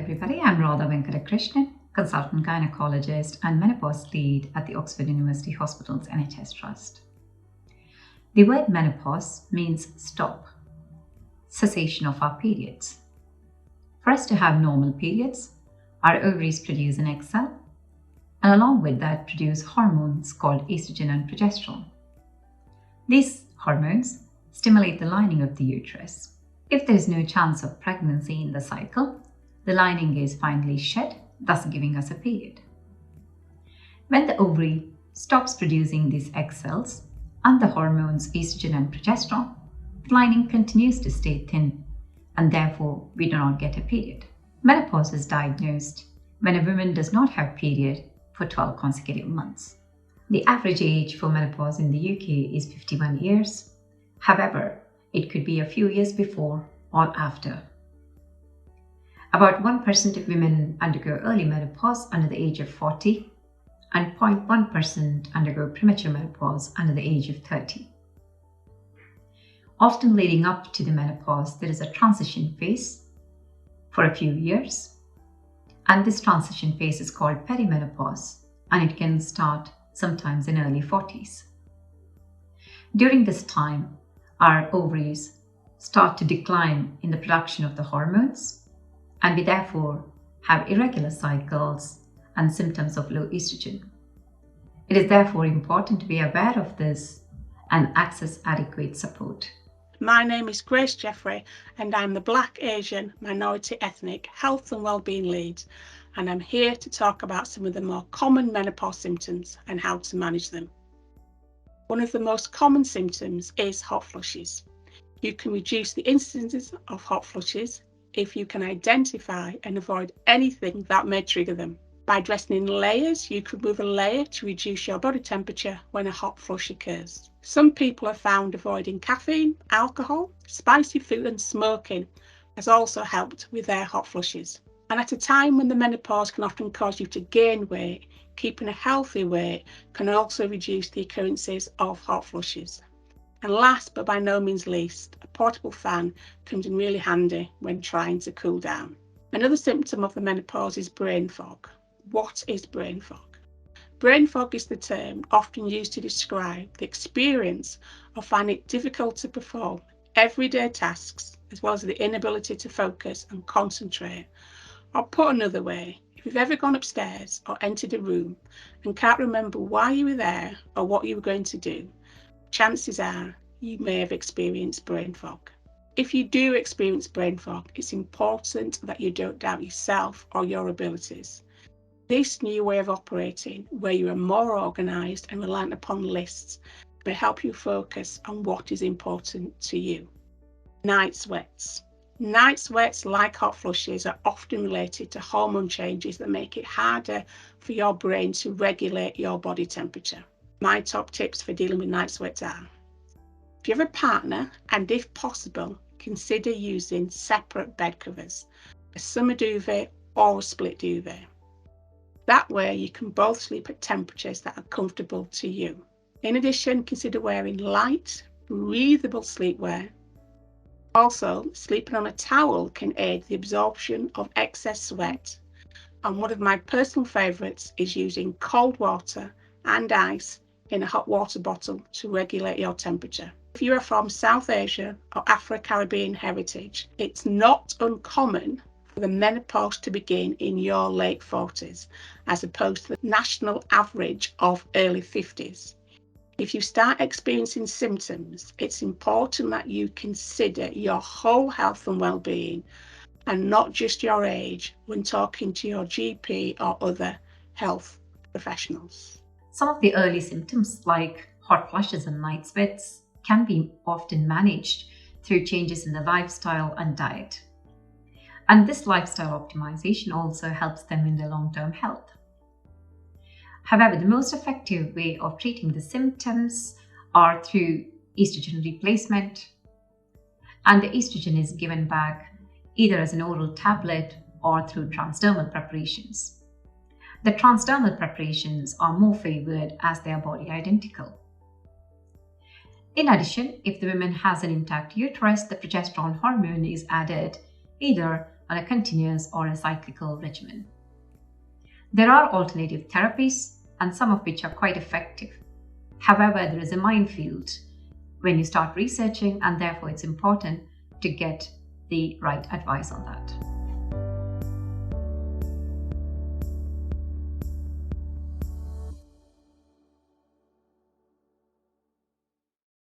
everybody. I'm Radha Venkatakrishnan, consultant gynecologist and menopause lead at the Oxford University Hospitals NHS Trust. The word menopause means stop, cessation of our periods. For us to have normal periods, our ovaries produce an egg cell, and along with that produce hormones called estrogen and progesterone. These hormones stimulate the lining of the uterus. If there is no chance of pregnancy in the cycle, the lining is finally shed, thus giving us a period. When the ovary stops producing these egg cells and the hormones estrogen and progesterone, the lining continues to stay thin and therefore we do not get a period. Menopause is diagnosed when a woman does not have a period for 12 consecutive months. The average age for menopause in the UK is 51 years. However, it could be a few years before or after. About 1% of women undergo early menopause under the age of 40, and 0.1% undergo premature menopause under the age of 30. Often leading up to the menopause, there is a transition phase for a few years, and this transition phase is called perimenopause, and it can start sometimes in early 40s. During this time, our ovaries start to decline in the production of the hormones, and we therefore have irregular cycles and symptoms of low estrogen. It is therefore important to be aware of this and access adequate support. My name is Grace Jeffrey and I'm the Black Asian Minority Ethnic Health and Wellbeing Lead, and I'm here to talk about some of the more common menopause symptoms and how to manage them. One of the most common symptoms is hot flushes. You can reduce the incidences of hot flushes if you can identify and avoid anything that may trigger them. By dressing in layers, you could remove a layer to reduce your body temperature when a hot flush occurs. Some people have found avoiding caffeine, alcohol, spicy food and smoking has also helped with their hot flushes. And at a time when the menopause can often cause you to gain weight, keeping a healthy weight can also reduce the occurrences of hot flushes. And last but by no means least, a portable fan comes in really handy when trying to cool down. Another symptom of the menopause is brain fog. What is brain fog? Brain fog is the term often used to describe the experience of finding it difficult to perform everyday tasks, as well as the inability to focus and concentrate. Or put another way, if you've ever gone upstairs or entered a room and can't remember why you were there or what you were going to do, chances are you may have experienced brain fog. If you do experience brain fog, it's important that you don't doubt yourself or your abilities. This new way of operating, where you are more organised and reliant upon lists, may help you focus on what is important to you. Night sweats. Night sweats, like hot flushes, are often related to hormone changes that make it harder for your brain to regulate your body temperature. My top tips for dealing with night sweats are: if you have a partner, and if possible, consider using separate bed covers, a summer duvet or a split duvet. That way you can both sleep at temperatures that are comfortable to you. In addition, consider wearing light, breathable sleepwear. Also, sleeping on a towel can aid the absorption of excess sweat. And one of my personal favourites is using cold water and ice in a hot water bottle to regulate your temperature. If you are from South Asia or Afro-Caribbean heritage, it's not uncommon for the menopause to begin in your late 40s, as opposed to the national average of early 50s. If you start experiencing symptoms, it's important that you consider your whole health and well-being and not just your age when talking to your GP or other health professionals. Some of the early symptoms like hot flushes and night sweats can be often managed through changes in the lifestyle and diet. And this lifestyle optimization also helps them in their long-term health. However, the most effective way of treating the symptoms are through estrogen replacement, and the estrogen is given back either as an oral tablet or through transdermal preparations. The transdermal preparations are more favored as they are body identical. In addition, if the woman has an intact uterus, the progesterone hormone is added either on a continuous or a cyclical regimen. There are alternative therapies, and some of which are quite effective. However, there is a minefield when you start researching, and therefore it's important to get the right advice on that.